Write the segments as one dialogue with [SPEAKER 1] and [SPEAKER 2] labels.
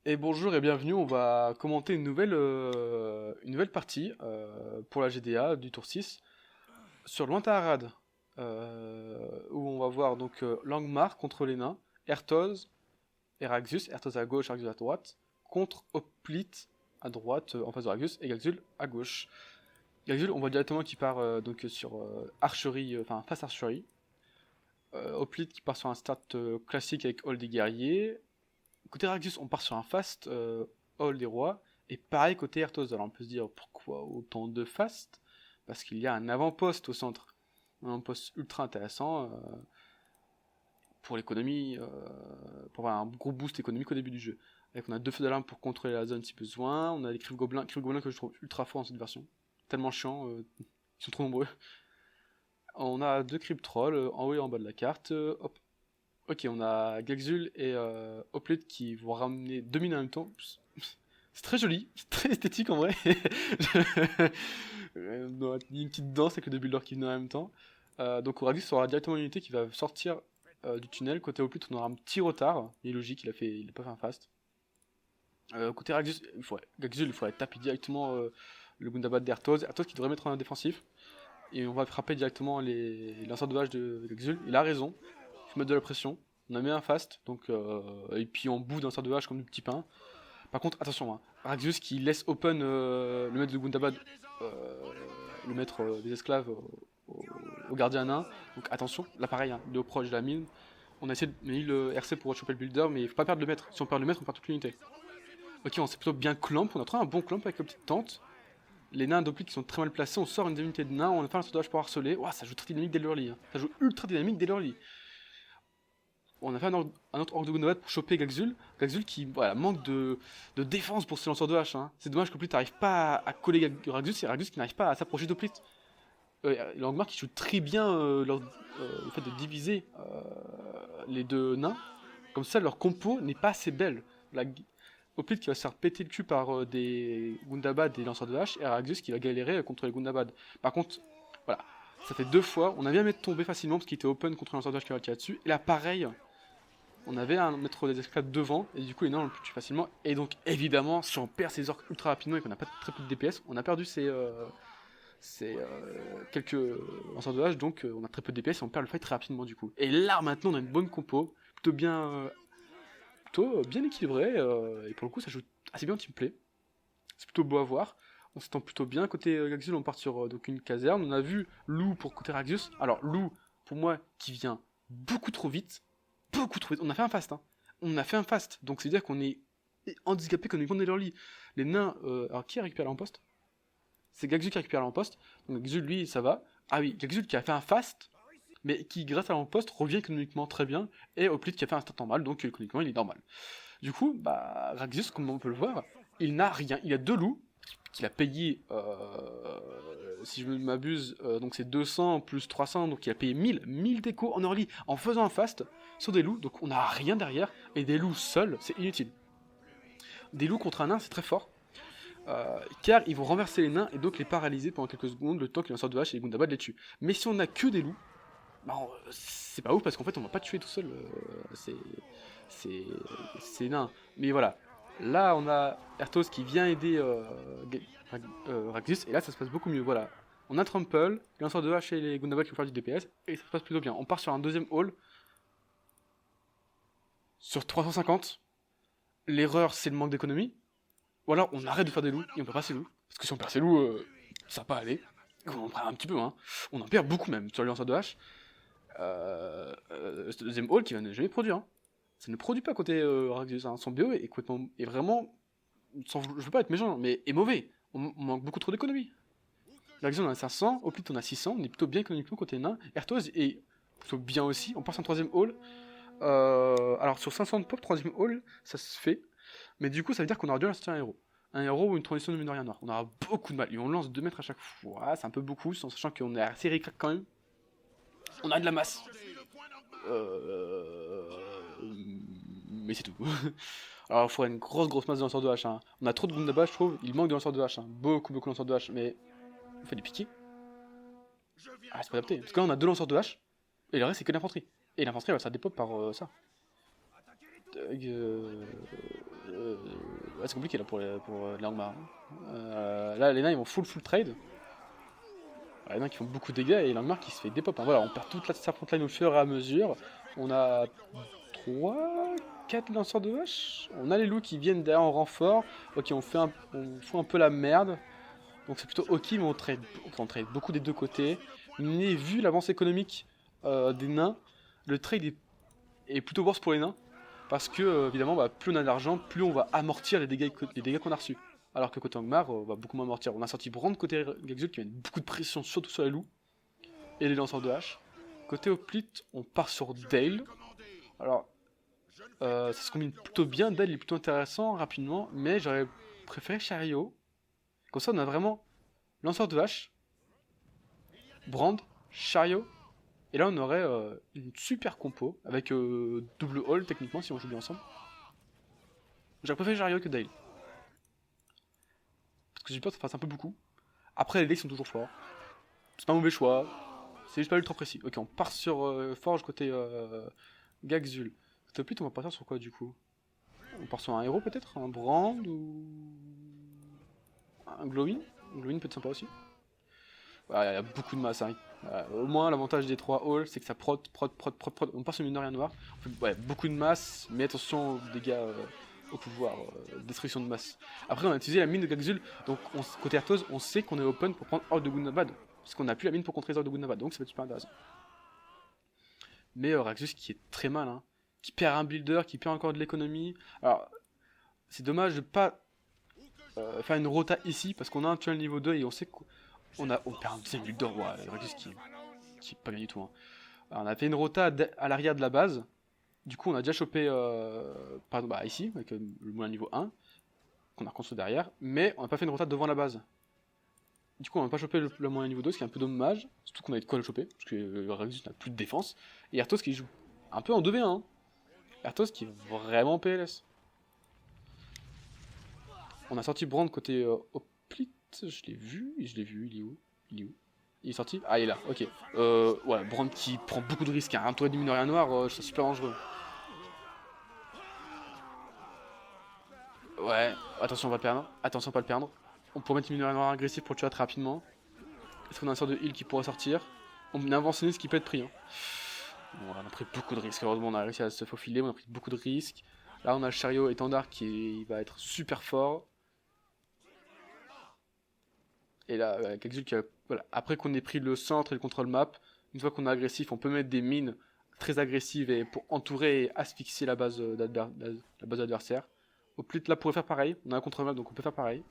[SPEAKER 1] Et bonjour et bienvenue, on va commenter une nouvelle partie pour la GDA du tour 6 sur Lointain Arad, où on va voir donc Langmar contre les nains, Ertoz et Raxus, Ertoz à gauche, Raxus à droite, contre Hoplite à droite en face de Raxus et Gaxul à gauche. Gaxul, on voit directement qu'il part donc sur archerie, enfin face archerie. Hoplite qui part sur un start classique avec Hall des guerriers. Côté Raxus, on part sur un fast Hall des rois. Et pareil côté Ertos. Alors on peut se dire pourquoi autant de fast? Parce qu'il y a un avant-poste au centre. Un avant-poste ultra intéressant pour l'économie, pour avoir un gros boost économique au début du jeu. Avec on a deux feux d'alarme pour contrôler la zone si besoin. On a les Crives Gobelins que je trouve ultra forts dans cette version. Tellement chiant, ils sont trop nombreux. On a deux Crypt Trolls en haut et en bas de la carte. Hop. Ok, on a Gaxul et Hoplite qui vont ramener deux mines en même temps. C'est très joli, c'est très esthétique en vrai. On a une petite danse avec les deux builders qui viennent en même temps. Donc Oragus aura directement une unité qui va sortir du tunnel. Côté Hoplite, on aura un petit retard. Il est logique, il a pas fait un fast. Côté Raxus, Gaxul, il faudrait taper directement le Gundabad d'Ertoz. Ertoz qui devrait mettre en défensif. Et on va frapper directement les lanceurs de vaches de Gaxul. Il a raison, il faut mettre de la pression. On a mis un fast, donc et puis on bouffe d'un lanceur de vache comme du petit pain. Par contre, attention, hein, Raxius qui laisse open le maître de Gundabad, le maître des esclaves au gardien nain. Donc attention, là pareil, hein, il est au proche de la mine. On a essayé de mettre le RC pour choper le builder, mais il faut pas perdre le maître. Si on perd le maître, on perd toute l'unité. Ok, on s'est plutôt bien clamp, on a trouvé un bon clamp avec la petite tente. Les nains d'Hoplite qui sont très mal placés, on sort une unité de nains, on a fait un sauvage pour harceler. Ouah, ça joue très dynamique dès l'early. Hein. Ça joue ultra dynamique dès l'early. On a fait un autre orgue de Gundabad pour choper Gaxul. Gaxul qui voilà, manque de défense pour ses lanceurs de hache. Hein. C'est dommage qu'Hoplite n'arrive pas à coller Raxus, c'est Raxus qui n'arrive pas à s'approcher d'Hoplite. Langmar qui joue très bien le fait de diviser les deux nains. Comme ça, leur compo n'est pas assez belle. Hoplite qui va se faire péter le cul par des Gundabad, des lanceurs de hache, et Araxus qui va galérer contre les Gundabad. Par contre, voilà, ça fait deux fois, on a bien mettre tomber facilement parce qu'il était open contre un lanceur de hache qui va tirer dessus, et là pareil, on avait un maître des esclaves devant, et du coup les nains on le tue facilement, et donc évidemment, si on perd ses orques ultra rapidement et qu'on n'a pas très peu de DPS, on a perdu quelques lanceurs de hache, donc on a très peu de DPS et on perd le fight très rapidement du coup. Et là maintenant on a une bonne compo, plutôt bien équilibré, et pour le coup ça joue assez bien en teamplay. C'est plutôt beau à voir. On s'étend plutôt bien. Côté Raxius, on part sur donc une caserne. On a vu Lou pour côté Raxius. Alors Lou, pour moi, qui vient beaucoup trop vite. Beaucoup trop vite. On a fait un fast. Hein. On a fait un fast. Donc c'est-à-dire qu'on est handicapé comme on est leur lit. Les nains. Alors qui a récupéré l'avant-poste? C'est Gaxul qui a récupéré l'avant-poste. Donc Gaxul, lui, ça va. Ah oui, Gaxul qui a fait un fast, mais qui, grâce à l'avant-poste, revient économiquement très bien. Et Hoplite qui a fait un start normal, donc économiquement, il est normal. Du coup, bah, Raxius, comme on peut le voir, il n'a rien. Il a deux loups qu'il a payé, si je ne m'abuse, donc c'est 200 plus 300, donc il a payé 1000 déco en early en faisant un fast sur des loups, donc on n'a rien derrière, et des loups seuls, c'est inutile. Des loups contre un nain, c'est très fort, car ils vont renverser les nains et donc les paralyser pendant quelques secondes, le temps que les lanceurs de hache et les Gundabad les tuent. Mais si on a que des loups, bah, c'est pas ouf parce qu'en fait on va pas tuer tout seul, c'est nain. Mais voilà, là on a Ertos qui vient aider Raxus et là ça se passe beaucoup mieux. Voilà, on a Trample, les lanceurs de hache et les Gundabad qui vont faire du DPS et ça se passe plutôt bien. On part sur un deuxième hall sur 350. L'erreur c'est le manque d'économie. Ou alors on arrête de faire des loups et on perd pas ses loups. Parce que si on perd ses loups, ça va pas aller. On en perd un petit peu, hein. On en perd beaucoup même sur les lanceurs de hache. Ce deuxième hall qui va ne jamais produire. Hein. Ça ne produit pas côté Raxius. Hein. Son BO est complètement. Est vraiment. Je veux pas être méchant, mais est mauvais. On manque beaucoup trop d'économie. Raxius on a 500, Hoplite on a 600, on est plutôt bien économiquement côté nain. Ertoz est plutôt bien aussi. On passe en troisième hall. Alors sur 500 de pop, troisième hall, ça se fait. Mais du coup, ça veut dire qu'on aura dû lancer un héros. Un héros ou une transition de Minoria Noir. On aura beaucoup de mal. Et on lance 2 mètres à chaque fois. C'est un peu beaucoup, en sachant qu'on est assez ricrac quand même. On a de la masse. Mais c'est tout. Alors il faudrait une grosse masse de lanceurs de hache. Hein. On a trop de Gundabad, je trouve. Il manque de lanceurs de hache. Hein. Beaucoup de lanceurs de hache. Mais on fait des piquets. Ah, c'est pas adapté. Parce que là, on a 2 lanceurs de hache. Et le reste, c'est que l'infanterie. Et l'infanterie, elle va se faire dépop par ça. ouais, c'est compliqué là pour les Angmar. Là, les nains ils vont full trade. Ouais, les nains qui font beaucoup de dégâts et l'Angmar qui se fait dépop. Hein. Voilà, on perd toute la front line au fur et à mesure. On a 3, 4 lanceurs de vaches. On a les loups qui viennent derrière en renfort. Ok, on fout un peu la merde. Donc c'est plutôt ok, mais on trade beaucoup des deux côtés. Mais vu l'avance économique des nains, le trade est plutôt worse pour les nains. Parce que, évidemment, bah, plus on a d'argent, plus on va amortir les dégâts qu'on a reçus. Alors que côté Angmar, on va beaucoup moins amortir. On a sorti Brand côté Gagzul qui met beaucoup de pression, surtout sur les loups. Et les lanceurs de hache. Côté Hoplite, on part sur Dale. Alors, ça se combine plutôt bien. Dale est plutôt intéressant, rapidement. Mais j'aurais préféré Chariot. Comme ça, on a vraiment lanceur de hache, Brand, Chariot. Et là, on aurait une super compo. Avec double haul, techniquement, si on joue bien ensemble. J'aurais préféré Chariot que Dale. Parce que j'ai peur que ça fasse un peu beaucoup. Après, les decks sont toujours forts. C'est pas un mauvais choix. C'est juste pas ultra précis. Ok, on part sur Forge côté Gagzul. Côté Hoplite, on va partir sur quoi du coup? On part sur un héros peut-être? Un Brand ou. Un Glowing? Un Glowing peut être sympa aussi. Ouais, il y a beaucoup de masse. Hein. Au moins, l'avantage des 3 halls, c'est que ça prod. On part sur une rien noir. On fait ouais, beaucoup de masse, mais attention aux dégâts au pouvoir, destruction de masse. Après, on a utilisé la mine de Gagzul, donc côté Arthos, on sait qu'on est open pour prendre Orc de Gundabad. Parce qu'on a plus la mine pour contrer les Orcs de Gundabad, donc ça va être super intéressant. Mais Raxus qui est très mal, hein, qui perd un builder, qui perd encore de l'économie. Alors, c'est dommage de pas faire une rota ici, parce qu'on a un tunnel niveau 2 et on sait qu'on perd un deuxième builder. Ouais, Raxus qui est pas bien du tout. Hein. Alors, on a fait une rota à l'arrière de la base. Du coup, on a déjà chopé ici, avec le moyen niveau 1, qu'on a reconstruit derrière, mais on n'a pas fait une rota devant la base. Du coup, on n'a pas chopé le moyen niveau 2, ce qui est un peu dommage, surtout qu'on avait de quoi le choper, parce que Raxus n'a plus de défense, et Arthos qui joue un peu en 2v1. Hein. Arthos qui est vraiment PLS. On a sorti Brand côté Hoplite, je l'ai vu, il est où? Il est sorti? Ah, il est là, ok. Ouais, Brand qui prend beaucoup de risques, hein. Un tour et demi de rien noir, c'est super dangereux. Ouais, attention, on va le perdre. Attention, pas le perdre. On pourrait mettre une mineure noire agressive pour le tuer très rapidement. Est-ce qu'on a un sort de heal qui pourrait sortir? On a un avancé qui peut être pris. Hein. Bon, on a pris beaucoup de risques. Heureusement, on a réussi à se faufiler. On a pris beaucoup de risques. Là, on a le chariot étendard qui va être super fort. Et là, Kexul qui a... Voilà. Après qu'on ait pris le centre et le contrôle map, une fois qu'on est agressif, on peut mettre des mines très agressives et pour entourer et asphyxier la base adversaire. Hoplite là pourrait faire pareil. On a un contrôle map donc on peut faire pareil.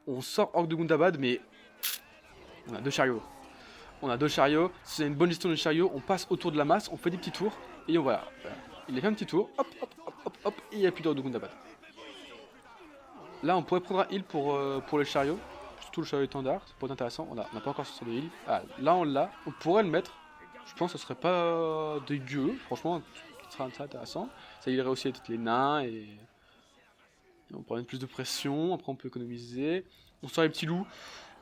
[SPEAKER 1] On sort Orc de Gundabad, mais on a deux chariots. Si c'est une bonne gestion de chariot, on passe autour de la masse, on fait des petits tours, et on voilà. Il a fait un petit tour, hop, et il n'y a plus d'Orc de Gundabad. Là, on pourrait prendre un heal pour le chariot, surtout le chariot étendard, ça pourrait être intéressant. On n'a pas encore ce sort de heal. Ah, là, on l'a, on pourrait le mettre. Je pense que ce serait pas dégueu, franchement, ce serait intéressant. Ça irait aussi avec les nains et on pourrait mettre plus de pression. Après, on peut économiser. On sort les petits loups.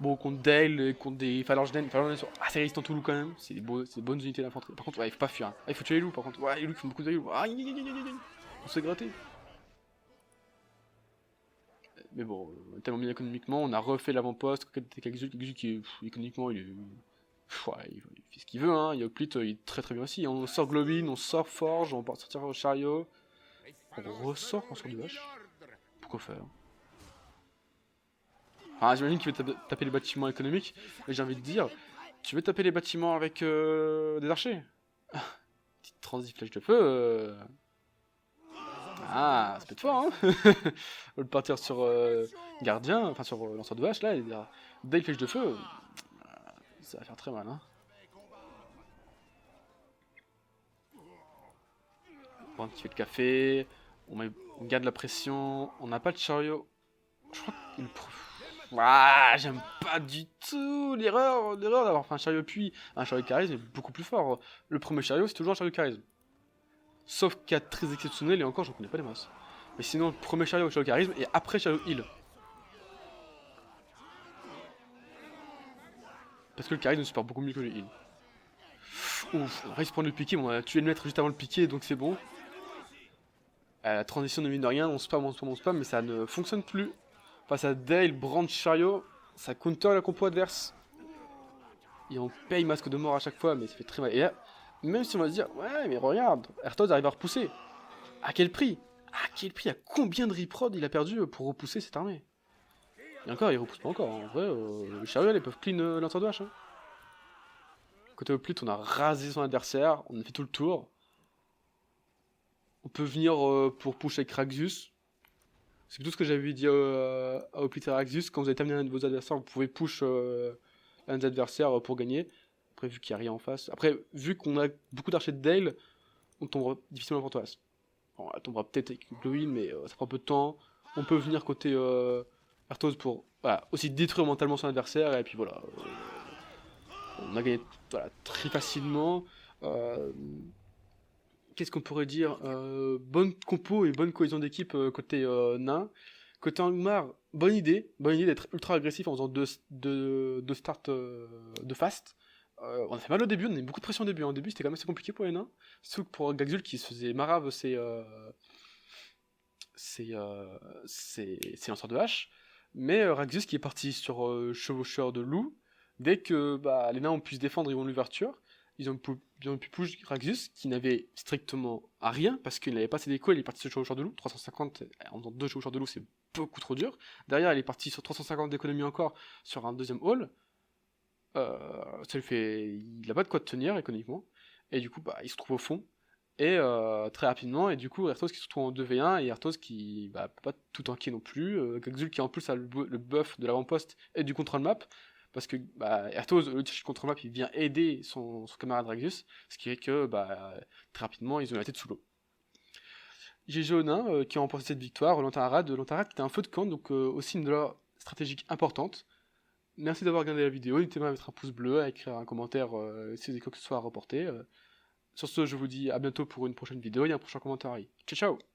[SPEAKER 1] Bon, contre Dale et contre des phalanges naines sont assez résistants aux loups quand même. C'est des bonnes unités d'infanterie. Par contre, ouais, il faut pas fuir. Hein. Ah, il faut tuer les loups par contre. Ouais, les loups qui font beaucoup de loups. Ah, on se fait gratter. Mais bon, tellement bien économiquement, on a refait l'avant-poste. Kexul qui économiquement, il fait ce qu'il veut. Hein. Hoplite, il est très très bien aussi. On sort Glowin, on sort Forge, on peut sortir Chariot. On ressort quand on sort du vache. Pourquoi faire? Ah, j'imagine qu'il veut taper les bâtiments économiques, mais j'ai envie de dire, tu veux taper les bâtiments avec des archers? Petite transi flèche de feu. Ah, ça peut être fort, hein. On va partir sur gardien, enfin sur lanceur de vache, là, et dire dès flèche de feu, ça va faire très mal, hein. Bon, qui fait le café, on garde la pression, on n'a pas de chariot. Je crois qu'il... Ah, j'aime pas du tout l'erreur d'avoir fait un chariot puis un chariot de charisme est beaucoup plus fort. Le premier chariot, c'est toujours un chariot de charisme. Sauf cas très exceptionnel, et encore, j'en connais pas les masses. Mais sinon, le premier chariot, chariot de charisme, et après chariot heal. Parce que le charisme se perd beaucoup mieux que le heal. Ouf, on a réussi à prendre le piqué, mais on a tué le maître juste avant le piqué, donc c'est bon. La transition de mine de rien, on spam, mais ça ne fonctionne plus. Face à Dale, Brand, Chariot, ça counter la compo adverse. Et on paye masque de mort à chaque fois, mais ça fait très mal. Et là, même si on va se dire, ouais, mais regarde, Arthos arrive à repousser. À quel prix? À quel prix? À combien de reprod il a perdu pour repousser cette armée? Et encore, il repousse pas encore. En vrai, les chariots, ils peuvent clean lancer de hache. Hein. Côté Oplut, on a rasé son adversaire, on a fait tout le tour. On peut venir pour push avec Raxus. C'est tout ce que j'avais dit à Oplut et Raxus. Quand vous avez terminé un de vos adversaires, vous pouvez push un des adversaires pour gagner. Après, vu qu'il n'y a rien en face. Après, vu qu'on a beaucoup d'archers de Dale, on tombera difficilement à Fortoise. Bon, elle tombera peut-être avec Glowin, mais ça prend un peu de temps. On peut venir côté Arthos pour voilà, aussi détruire mentalement son adversaire. Et puis voilà. On a gagné voilà, très facilement. Qu'est-ce qu'on pourrait dire? Bonne compo et bonne cohésion d'équipe côté nain. Côté Angmar, bonne idée d'être ultra agressif en faisant deux starts de fast. On a fait mal au début, on a eu beaucoup de pression au début. Au début, c'était quand même assez compliqué pour les nains. Surtout pour Gaxul qui se faisait marave ses lanceurs de hache. Mais Raxus qui est parti sur chevaucheur de loup. Dès que les nains ont pu se défendre, ils vont l'ouverture. Ils ont pu push Raxus qui n'avait strictement à rien parce qu'il n'avait pas ses décos, il est parti sur chevaucheur de loup. 350 en faisant 2 chevaucheurs de loup, c'est beaucoup trop dur. Derrière, il est parti sur 350 d'économie encore sur un deuxième hall. Ça lui fait. Il n'a pas de quoi tenir économiquement. Et du coup, il se trouve au fond. Et très rapidement, et du coup, Ertos qui se retrouve en 2v1 et Ertos qui peut pas tout tanker non plus. Gaxul qui en plus a le buff de l'avant-poste et du control map. Parce que Ertos, le control map, il vient aider son camarade Raxus. Ce qui fait que très rapidement, ils ont la tête sous l'eau. GG Onin qui a remporté cette victoire. Lantarad qui était un feu de camp, donc aussi une valeur stratégique importante. Merci d'avoir regardé la vidéo. N'hésitez pas à mettre un pouce bleu, à écrire un commentaire si vous avez quoi que ce soit à reporter. Sur ce, je vous dis à bientôt pour une prochaine vidéo et un prochain commentaire. Ciao, ciao!